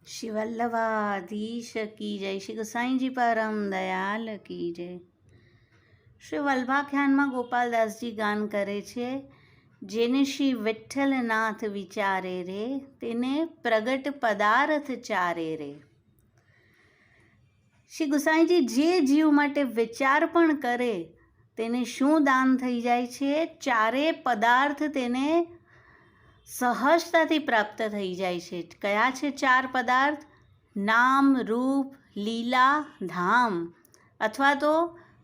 श्री वल्लभाधीश की जय। श्री गोसाई जी परम दयाल की जय। શ્રી વલ્ભાખ્યાનમાં ગોપાલદાસજી ગાન કરે છે, જેને શ્રી વિઠ્ઠલનાથ વિચારે રે, તેને પ્રગટ પદાર્થ ચારે રે. શ્રી ગુસાઈજી જે જીવ માટે વિચાર પણ કરે તેને શું દાન થઈ જાય છે? ચારે પદાર્થ તેને સહજતાથી પ્રાપ્ત થઈ જાય છે. કયા છે ચાર પદાર્થ? નામ, રૂપ, લીલા, ધામ, અથવા તો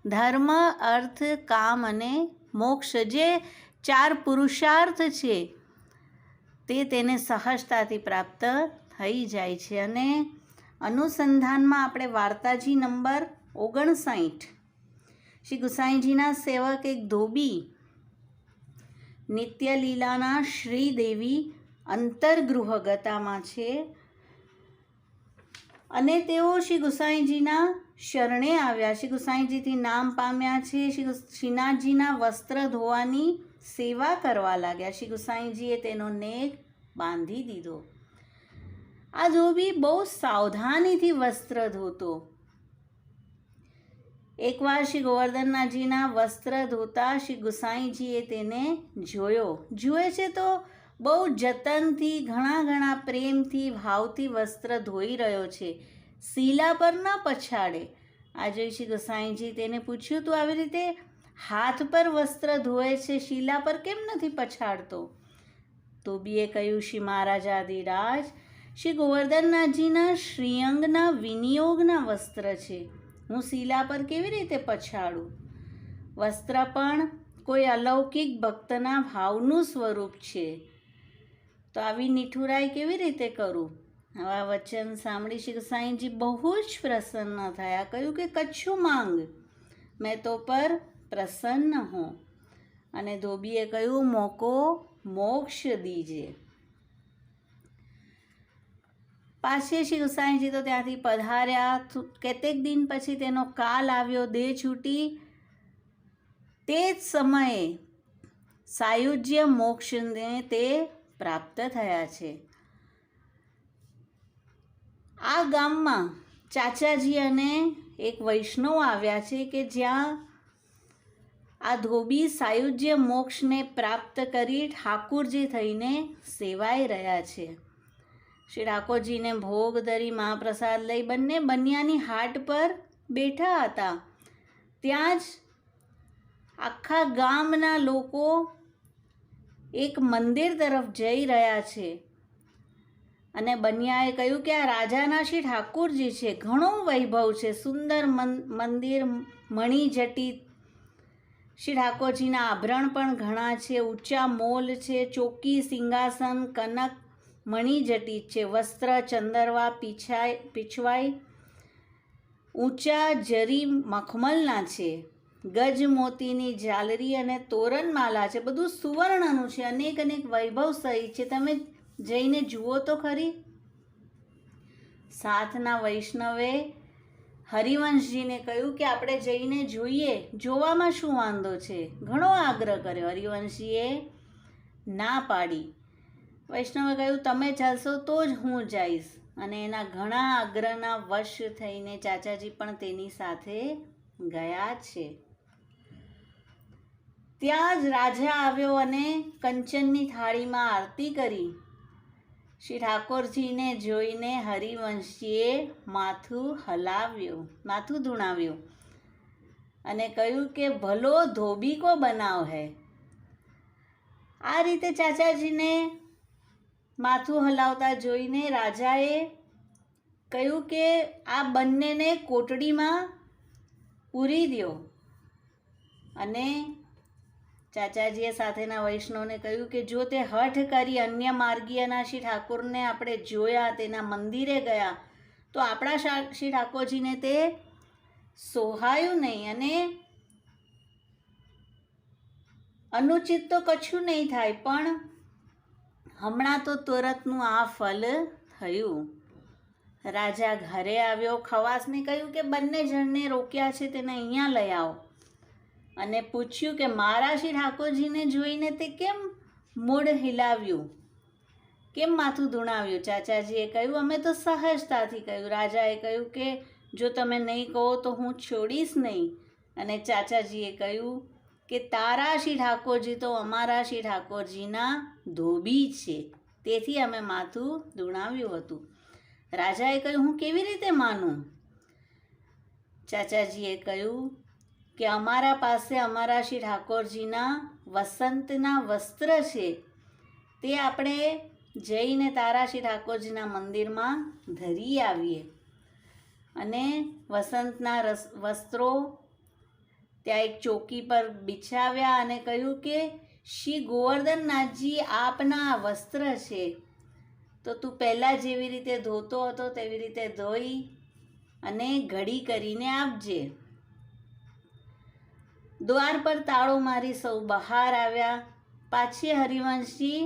ધર્મ, અર્થ, કામ અને મોક્ષ. જે ચાર પુરુષાર્થ છે તે તેને સહજતાથી પ્રાપ્ત થઈ જાય છે. અને અનુસંધાનમાં આપણે વાર્તાજી નંબર 59, શ્રી ગુસાઈજીના સેવક એક ધોબી નિત્યલીલાના શ્રીદેવી અંતર્ગૃહગતામાં છે અને તેઓ શ્રી ગુસાઈજીના શરણે આવ્યા. શ્રી ગુસાઈજીથી નામ પામ્યા છે. શ્રીનાથજીના વસ્ત્ર ધોવાની સેવા કરવા લાગ્યા. શ્રી ગુસાઈજીએ તેનો નેગ બાંધી દીધો. આ ધોબી બહુ સાવધાનીથી વસ્ત્ર ધોતો. એકવાર શ્રી ગોવર્ધનનાથજીના વસ્ત્ર ધોતા શ્રી ગુસાઈજીએ તેને જોયો. જુએ છે તો બહુ જતનથી, ઘણા પ્રેમથી, ભાવથી વસ્ત્ર ધોઈ રહ્યો છે. શીલા પર ન પછાડે. આ જોઈ શ્રી ગુસાઈજી તેને પૂછ્યું, તું આવી રીતે હાથ પર વસ્ત્ર ધોએ છે, શીલા પર કેમ નથી પછાડતો? ધોબીએ કહ્યું, શ્રી મહારાજાધિરાજ, શ્રી ગોવર્ધનનાથજીના શ્રીઅંગના વિનિયોગના વસ્ત્ર છે, હું શીલા પર કેવી રીતે પછાડું? વસ્ત્ર પણ કોઈ અલૌકિક ભક્તના ભાવનું સ્વરૂપ છે, તો આવી નિઠુરાઈ કેવી રીતે કરું? આવા વચન સાંભળી શ્રી ગુસાઈજી બહુ જ પ્રસન્ન થયા. કહ્યું કે કચ્છું માંગ, મેં તો પર પ્રસન્ન હું. અને ધોબીએ કહ્યું, મોકો મોક્ષ દીજે. પાછે શ્રી ગુસાઈજી તો ત્યાંથી પધાર્યા. કેટલેક દિન પછી તેનો કાલ આવ્યો, દેહ છૂટી. તે જ સમયે સાયુજ્ય મોક્ષને તે પ્રાપ્ત થયા છે. આ ગામમાં ચાચાજી અને એક વૈષ્ણવ આવ્યા છે કે જ્યાં આ ધોબી સાયુજ્ય મોક્ષને પ્રાપ્ત કરી ઠાકુરજી થઈને સેવાઈ રહ્યા છે. શ્રી ઠાકોરજીને ભોગ ધરી મહાપ્રસાદ લઈ બંને બનિયાની હાટ પર બેઠા હતા. ત્યાં જ આખા ગામના લોકો એક મંદિર તરફ જઈ રહ્યા છે અને બનિયાએ કહ્યું કે આ રાજાના શ્રી ઠાકુરજી છે, ઘણો વૈભવ છે, સુંદર મંદિર, મણિજટિત. શ્રી ઠાકોરજીના આભરણ પણ ઘણા છે, ઊંચા મોલ છે, ચોકી, સિંહાસન, કનક મણિજટિત છે, વસ્ત્ર ચંદરવા પીછવાઈ ઊંચા જરી મખમલના છે, ગજ મોતીની ઝાલરી અને તોરણમાલા છે, બધું સુવર્ણનું છે, અનેક વૈભવ સહિત છે. તમે જઈને જુઓ તો ખરી. સાથના વૈષ્ણવે હરિવંશજીને કહ્યું કે આપણે જઈને જોઈએ, જોવામાં શું વાંધો છે? ઘણો આગ્રહ કર્યો. હરિવંશજીએ ના પાડી. વૈષ્ણવે કહ્યું, તમે ચાલશો તો જ હું જઈશ. અને એના ઘણા આગ્રહના વશ થઈને ચાચાજી પણ તેની સાથે ગયા છે. ત્યાં જ રાજા આવ્યો અને કંચનની થાળીમાં આરતી કરી. શ્રી ઠાકોરજીને જોઈને હરિવંશજીએ માથું ધુણાવ્યું અને કહ્યું કે ભલો ધોબી કો બનાવ હૈ. આ રીતે ચાચાજીને માથું હલાવતા જોઈને રાજાએ કહ્યું કે આ બંનેને કોટડીમાં પૂરી દો. અને ચાચાજીએ સાથેના વૈષ્ણવને કહ્યું કે જો તે હઠ કરી અન્ય માર્ગીયના શ્રી ઠાકોરને આપણે જોયા, તેના મંદિરે ગયા, તો આપણા શ્રી ઠાકોરજીને તે સોહાયું નહીં અને અનુચિત તો કશું નહીં થાય, પણ હમણાં તો તુરતનું આ ફલ થયું. રાજા ઘરે આવ્યો. ખવાસને કહ્યું કે બંને જણને રોક્યા છે તેને અહીંયા લઈ આવો. અને પૂછ્યું કે મારા શ્રી ઠાકોરજીને જોઈને તે કેમ મૂળ હિલાવ્યું? કેમ માથું ધૂણાવ્યું? ચાચાજીએ કહ્યું, અમે તો સહજતાથી કહ્યું. રાજાએ કહ્યું કે જો તમે નહીં કહો તો હું છોડીશ નહીં. અને ચાચાજીએ કહ્યું કે તારા શ્રી ઠાકોરજી તો અમારા શ્રી ઠાકોરજીના ધોબી છે, તેથી અમે માથું ધૂણાવ્યું હતું. રાજાએ કહ્યું, હું કેવી રીતે માનું? ચાચાજીએ કહ્યું કે અમારા પાસે અમારા શ્રી ઠાકોરજીના વસંતના વસ્ત્ર છે, તે આપણે જઈને તારા શ્રી ઠાકોરજીના મંદિરમાં ધરી આવીએ. અને વસંતના વસ્ત્રો ત્યાં એક ચોકી પર બિછાવ્યા અને કહ્યું કે શ્રી ગોવર્ધનનાથજી આપના આ વસ્ત્ર છે, તો તું પહેલાં જેવી રીતે ધોતો હતો તેવી રીતે ધોઈ અને ઘડી કરીને આપજે. દ્વાર પર તાળો મારી સૌ બહાર આવ્યા. પાછી હરિવંશજી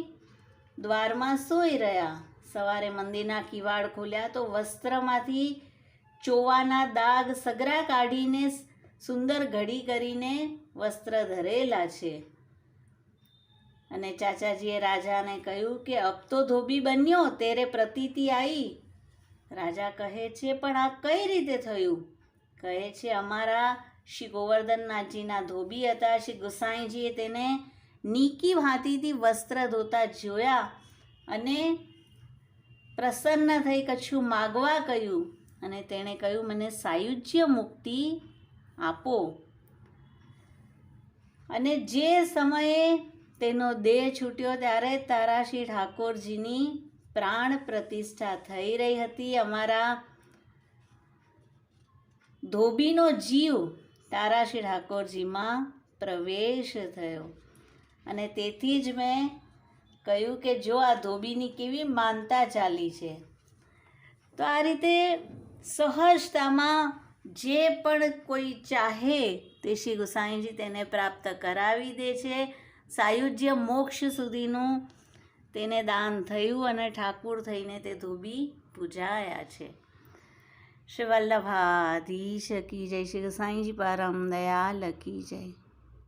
દ્વારમાં સૂઈ રહ્યા. સવારે મંદિરના કિવાડ ખોલ્યા તો વસ્ત્રમાંથી ચોવાના દાગ સગરા કાઢીને સુંદર ઘડી કરીને વસ્ત્ર ધરેલા છે. અને ચાચાજીએ રાજાને કહ્યું કે અબ તો ધોબી બન્યો, તેરે પ્રતીતિ આવી. રાજા કહે છે, પણ આ કઈ રીતે થયું? કહે છે, અમારા શ્રી ગોવર્ધનનાથજીના ધોબી હતા. શ્રી ગુસાઈજીએ તેને નીકી ભાંતિથી વસ્ત્ર ધોતા જોયા અને પ્રસન્ન થઈ કછું માગવા કહ્યું. અને તેણે કહ્યું, મને સાયુજ્ય મુક્તિ આપો. અને જે સમયે તેનો દેહ છૂટ્યો ત્યારે તારા શ્રી ઠાકોરજીની પ્રાણ પ્રતિષ્ઠા થઈ રહી હતી. અમારા ધોબીનો જીવ તારા શ્રી ઠાકોરજીમાં પ્રવેશ થયો. અને તેથી જ મેં કહ્યું કે જો આ ધોબીની કેવી માનતા ચાલી છે. તો આ રીતે સહજતામાં જે પણ કોઈ ચાહે તે શ્રી ગુસાઈજી તેને પ્રાપ્ત કરાવી દે છે. સાયુજ્ય મોક્ષ સુધીનું તેને દાન થયું અને ઠાકુર થઈને તે ધોબી પૂજાયા છે. શ્રી વલ્લભાધીશ કી જય. શ્રી ગુસાઈજી પરમ દયાલ કી જય.